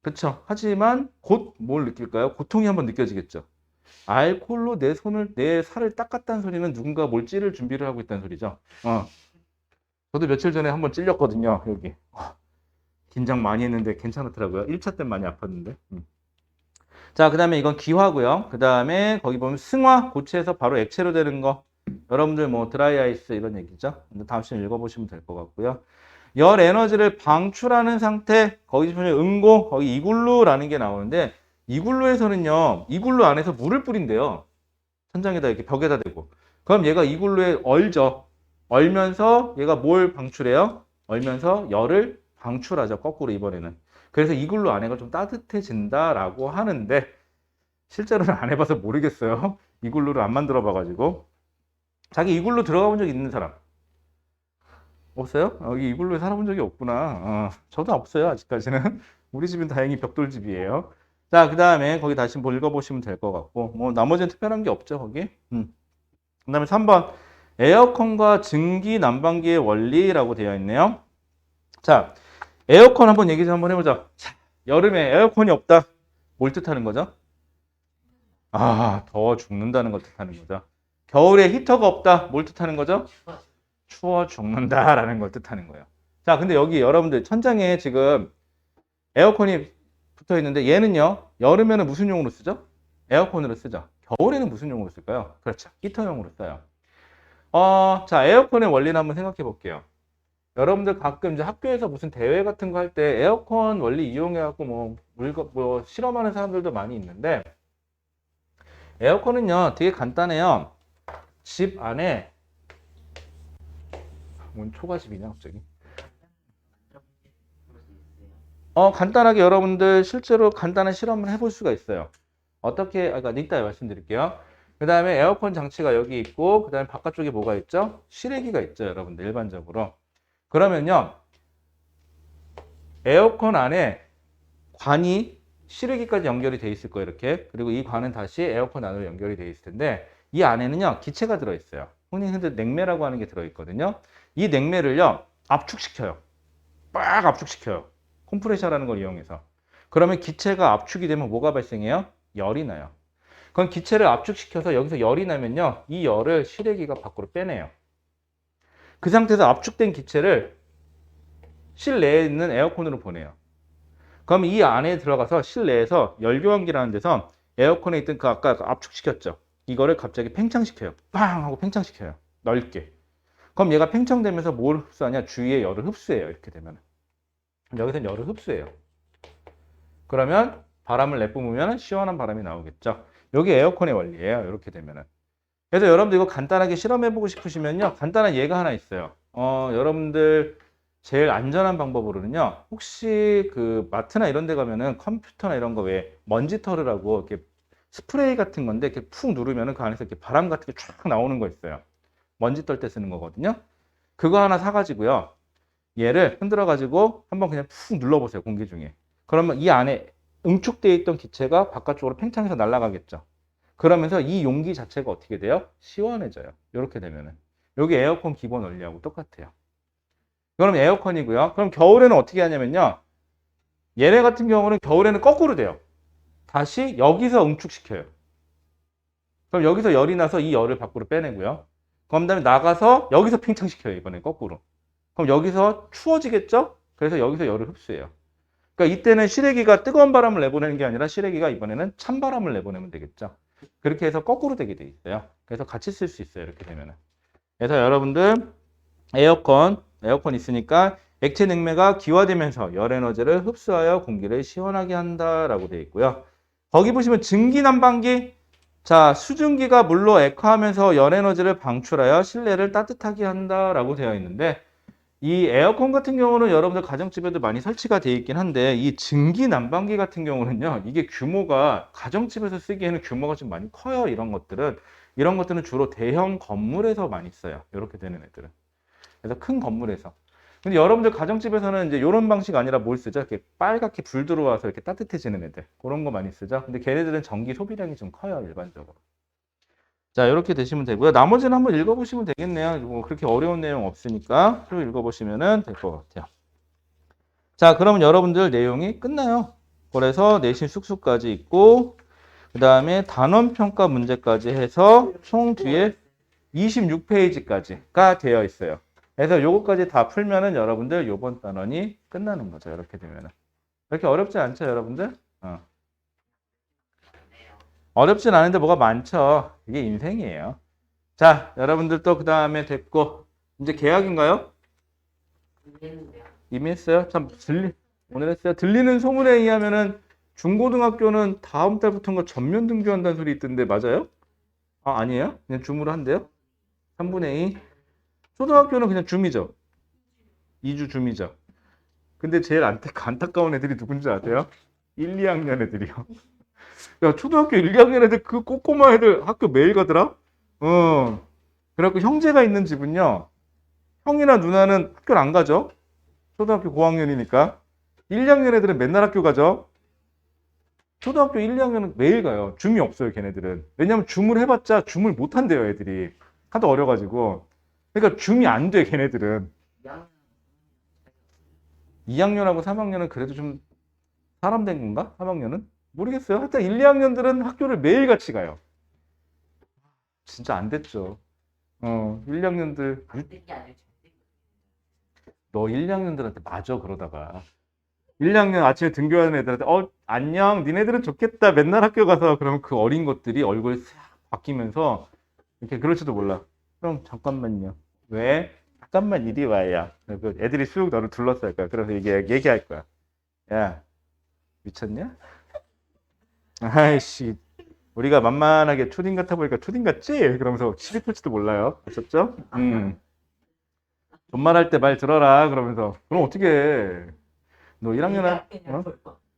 그렇죠. 하지만 곧 뭘 느낄까요? 고통이 한번 느껴지겠죠. 알코올로 내 살을 닦았다는 소리는 누군가 뭘 찌를 준비를 하고 있다는 소리죠. 저도 며칠 전에 한번 찔렸거든요. 여기. 긴장 많이 했는데 괜찮았더라고요. 1차 때 많이 아팠는데. 자, 그 다음에 이건 기화고요. 그 다음에 거기 보면 승화, 고체에서 바로 액체로 되는 거. 여러분들 뭐 드라이 아이스 이런 얘기죠. 다음 시간에 읽어보시면 될 것 같고요. 열 에너지를 방출하는 상태, 거기 보면 응고, 거기 이글루라는 게 나오는데 이글루에서는요, 이글루 안에서 물을 뿌린대요. 천장에다 이렇게 벽에다 대고. 그럼 얘가 이글루에 얼죠. 얼면서 얘가 뭘 방출해요? 얼면서 열을 방출하죠. 거꾸로 이번에는. 그래서 이글루 안에가 좀 따뜻해진다라고 하는데 실제로는 안 해봐서 모르겠어요. 이글루를 안 만들어 봐가지고. 자기 이글루 들어가 본 적 있는 사람? 없어요? 여기 이글루에 살아본 적이 없구나. 저도 없어요. 아직까지는. 우리 집은 다행히 벽돌집이에요. 자, 그 다음에 거기 다시 한번 읽어보시면 될 것 같고 뭐 나머지는 특별한 게 없죠. 거기. 그 다음에 3번 에어컨과 증기 난방기의 원리라고 되어 있네요. 자, 에어컨 한번 얘기 좀 한번 해보자. 자, 여름에 에어컨이 없다. 뭘 뜻하는 거죠? 더워 죽는다는 걸 뜻하는 거죠. 겨울에 히터가 없다. 뭘 뜻하는 거죠? 추워 죽는다라는 걸 뜻하는 거예요. 자, 근데 여기 여러분들 천장에 지금 에어컨이 붙어 있는데 얘는요, 여름에는 무슨 용으로 쓰죠? 에어컨으로 쓰죠. 겨울에는 무슨 용으로 쓸까요? 그렇죠. 히터용으로 써요. 자, 에어컨의 원리를 한번 생각해 볼게요. 여러분들 가끔 이제 학교에서 무슨 대회 같은 거 할 때 에어컨 원리 이용해갖고 뭐 실험하는 사람들도 많이 있는데 에어컨은요 되게 간단해요. 집 안에 뭔 초가집이냐 갑자기? 간단하게 여러분들 실제로 간단한 실험을 해볼 수가 있어요. 어떻게? 그러니까 이따 말씀드릴게요. 그 다음에 에어컨 장치가 여기 있고 그 다음에 바깥쪽에 뭐가 있죠? 실외기가 있죠, 여러분들 일반적으로. 그러면요, 에어컨 안에 관이 실외기까지 연결이 돼 있을 거예요, 이렇게. 그리고 이 관은 다시 에어컨 안으로 연결이 돼 있을 텐데, 이 안에는요, 기체가 들어있어요. 흔히 냉매라고 하는 게 들어있거든요. 이 냉매를요, 압축시켜요. 빡 압축시켜요. 컴프레셔라는 걸 이용해서. 그러면 기체가 압축이 되면 뭐가 발생해요? 열이 나요. 그럼 기체를 압축시켜서 여기서 열이 나면요, 이 열을 실외기가 밖으로 빼내요. 그 상태에서 압축된 기체를 실내에 있는 에어컨으로 보내요. 그럼 이 안에 들어가서 실내에서 열교환기라는 데서 에어컨에 있던 아까 압축시켰죠. 이거를 갑자기 팽창시켜요. 빵 하고 팽창시켜요. 넓게. 그럼 얘가 팽창되면서 뭘 흡수하냐? 주위에 열을 흡수해요. 이렇게 되면. 여기서는 열을 흡수해요. 그러면 바람을 내뿜으면 시원한 바람이 나오겠죠. 여기 에어컨의 원리예요. 이렇게 되면은. 그래서 여러분들 이거 간단하게 실험해보고 싶으시면요. 간단한 예가 하나 있어요. 여러분들 제일 안전한 방법으로는요. 혹시 그 마트나 이런 데 가면은 컴퓨터나 이런 거 왜 먼지 털으라고 이렇게 스프레이 같은 건데 이렇게 푹 누르면은 그 안에서 이렇게 바람 같은 게 쫙 나오는 거 있어요. 먼지 떨 때 쓰는 거거든요. 그거 하나 사가지고요. 얘를 흔들어 가지고 한번 그냥 푹 눌러보세요. 공기 중에. 그러면 이 안에 응축되어 있던 기체가 바깥쪽으로 팽창해서 날아가겠죠. 그러면서 이 용기 자체가 어떻게 돼요? 시원해져요. 이렇게 되면은. 여기 에어컨 기본 원리하고 똑같아요. 그럼 에어컨이고요. 그럼 겨울에는 어떻게 하냐면요. 얘네 같은 경우는 겨울에는 거꾸로 돼요. 다시 여기서 응축시켜요. 그럼 여기서 열이 나서 이 열을 밖으로 빼내고요. 그럼 다음에 나가서 여기서 팽창시켜요. 이번에 거꾸로. 그럼 여기서 추워지겠죠? 그래서 여기서 열을 흡수해요. 그러니까 이때는 실외기가 뜨거운 바람을 내보내는 게 아니라 실외기가 이번에는 찬바람을 내보내면 되겠죠. 그렇게 해서 거꾸로 되게 돼 있어요. 그래서 같이 쓸 수 있어요. 이렇게 되면은. 그래서 여러분들 에어컨 있으니까 액체 냉매가 기화되면서 열 에너지를 흡수하여 공기를 시원하게 한다라고 되어 있고요. 거기 보시면 증기난방기. 자, 수증기가 물로 액화하면서 열 에너지를 방출하여 실내를 따뜻하게 한다라고 되어 있는데 이 에어컨 같은 경우는 여러분들 가정집에도 많이 설치가 되어 있긴 한데 이 증기 난방기 같은 경우는요. 이게 규모가 가정집에서 쓰기에는 규모가 좀 많이 커요. 이런 것들은 주로 대형 건물에서 많이 써요. 이렇게 되는 애들은. 그래서 큰 건물에서. 근데 여러분들 가정집에서는 이제 이런 방식 아니라 뭘 쓰죠? 이렇게 빨갛게 불 들어와서 이렇게 따뜻해지는 애들. 그런 거 많이 쓰죠. 근데 걔네들은 전기 소비량이 좀 커요, 일반적으로. 자, 이렇게 되시면 되고요. 나머지는 한번 읽어보시면 되겠네요. 뭐 그렇게 어려운 내용 없으니까 쭉 읽어보시면 될 것 같아요. 자, 그러면 여러분들 내용이 끝나요. 그래서 내신 숙수까지 있고, 그 다음에 단원평가 문제까지 해서 총 뒤에 26페이지까지가 되어 있어요. 그래서 요거까지 다 풀면은 여러분들 요번 단원이 끝나는 거죠. 이렇게 되면은. 그렇게 어렵지 않죠, 여러분들? 어렵진 않은데 뭐가 많죠. 이게 인생이에요. 자, 여러분들 또 그 다음에 됐고, 이제 계약인가요? 했는데요. 이미 했어요? 오늘 했어요? 들리는 소문에 의하면은 중고등학교는 다음 달부터인가 전면 등교한다는 소리 있던데 맞아요? 아, 아니에요? 그냥 줌으로 한대요? 3분의 2. 초등학교는 그냥 줌이죠. 2주 줌이죠. 근데 제일 안타까운 애들이 누군지 아세요? 1, 2학년 애들이요. 야, 초등학교 1, 2학년 애들 그 꼬꼬마 애들 학교 매일 가더라? 그래갖고 형제가 있는 집은요. 형이나 누나는 학교를 안 가죠? 초등학교 고학년이니까. 1, 2학년 애들은 맨날 학교 가죠? 초등학교 1, 2학년은 매일 가요. 줌이 없어요, 걔네들은. 왜냐면 줌을 해봤자 줌을 못 한대요, 애들이. 하도 어려가지고. 그러니까 줌이 안 돼, 걔네들은. 2학년하고 3학년은 그래도 좀 사람 된 건가? 3학년은? 모르겠어요. 하여튼 1, 2학년들은 학교를 매일 같이 가요. 진짜 안 됐죠. 1, 2학년들. 안된게 아니고 너 1, 2학년들한테 맞아, 그러다가. 1, 2학년 아침에 등교하는 애들한테, 안녕, 니네들은 좋겠다. 맨날 학교 가서. 그러면 그 어린 것들이 얼굴이 싹 바뀌면서, 이렇게 그럴지도 몰라. 그럼 잠깐만요. 왜? 잠깐만 이리 와야. 그 애들이 쑥 너를 둘러쌀 거야. 그래서 얘기할 거야. 야, 미쳤냐? 아이씨. 우리가 만만하게 초딩 같아 보니까 초딩 같지? 그러면서 시비 털지도 몰라요. 아셨죠? 존말할 때 말 들어라. 그러면서. 그럼 어떻게 해? 너 1학년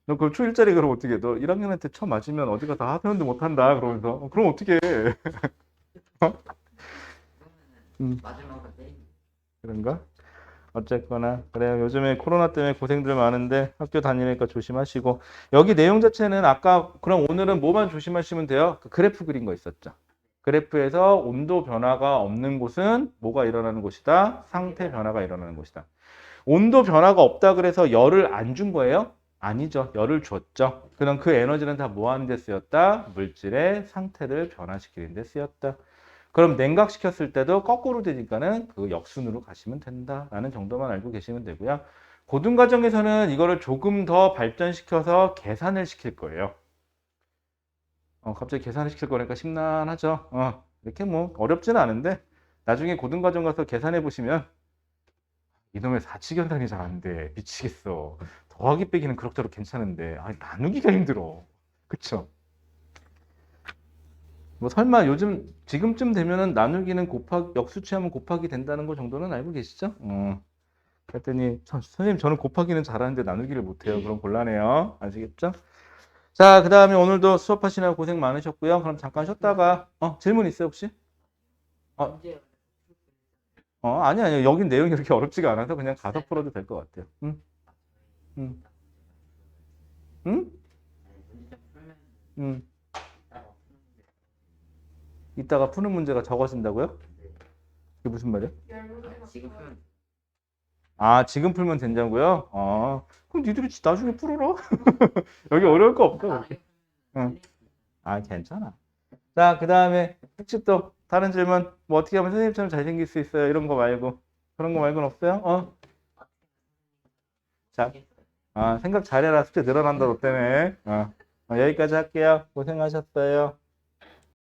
너 그 초일자리 그럼 어떻게 해? 너 1학년한테 쳐 맞으면 어디 가서 하소연도 못 한다. 그러면서. 그럼 어떻게 해? 마지막으로 때리는 그런가? 어쨌거나 그래요. 요즘에 코로나 때문에 고생들 많은데 학교 다니니까 조심하시고 여기 내용 자체는 아까 그럼 오늘은 뭐만 조심하시면 돼요? 그 그래프 그린 거 있었죠. 그래프에서 온도 변화가 없는 곳은 뭐가 일어나는 곳이다? 상태 변화가 일어나는 곳이다. 온도 변화가 없다 그래서 열을 안 준 거예요? 아니죠. 열을 줬죠. 그럼 그 에너지는 다 뭐 하는 데 쓰였다? 물질의 상태를 변화시키는 데 쓰였다. 그럼 냉각시켰을 때도 거꾸로 되니까는 그 역순으로 가시면 된다라는 정도만 알고 계시면 되고요. 고등과정에서는 이거를 조금 더 발전시켜서 계산을 시킬 거예요. 갑자기 계산을 시킬 거니까 심란하죠. 이렇게 뭐 어렵지는 않은데 나중에 고등과정 가서 계산해 보시면 이놈의 사칙연산이 잘 안 돼. 미치겠어. 더하기 빼기는 그럭저럭 괜찮은데 나누기가 힘들어. 그쵸? 뭐 설마 지금쯤 되면은 나누기는 역수치하면 곱하기 된다는 거 정도는 알고 계시죠? 그랬더니 선생님 저는 곱하기는 잘하는데 나누기를 못해요. 그럼 곤란해요. 아시겠죠? 자, 그 다음에 오늘도 수업하시느라 고생 많으셨고요. 그럼 잠깐 쉬었다가 질문 있어요 혹시? 어, 문제 아니 여긴 내용이 그렇게 어렵지가 않아서 그냥 가서 풀어도 될 것 같아요. 응? 응? 응? 문제 좀 풀면 응. 따로 푸는데 이따가 푸는 문제가 적어진다고요? 그게 무슨 말이야? 지금 풀면 지금 풀면 된다고요? 그럼 니들이 나중에 풀어라. 여기 어려울 거 없어. 그렇게. 응. 괜찮아. 자, 그 다음에 혹시 또 다른 질문 뭐 어떻게 하면 선생님처럼 잘생길 수 있어요? 이런 거 말고 그런 거 말고는 없어요? 자, 생각 잘해라. 숙제 늘어난다 너 때문에. 여기까지 할게요. 고생하셨어요.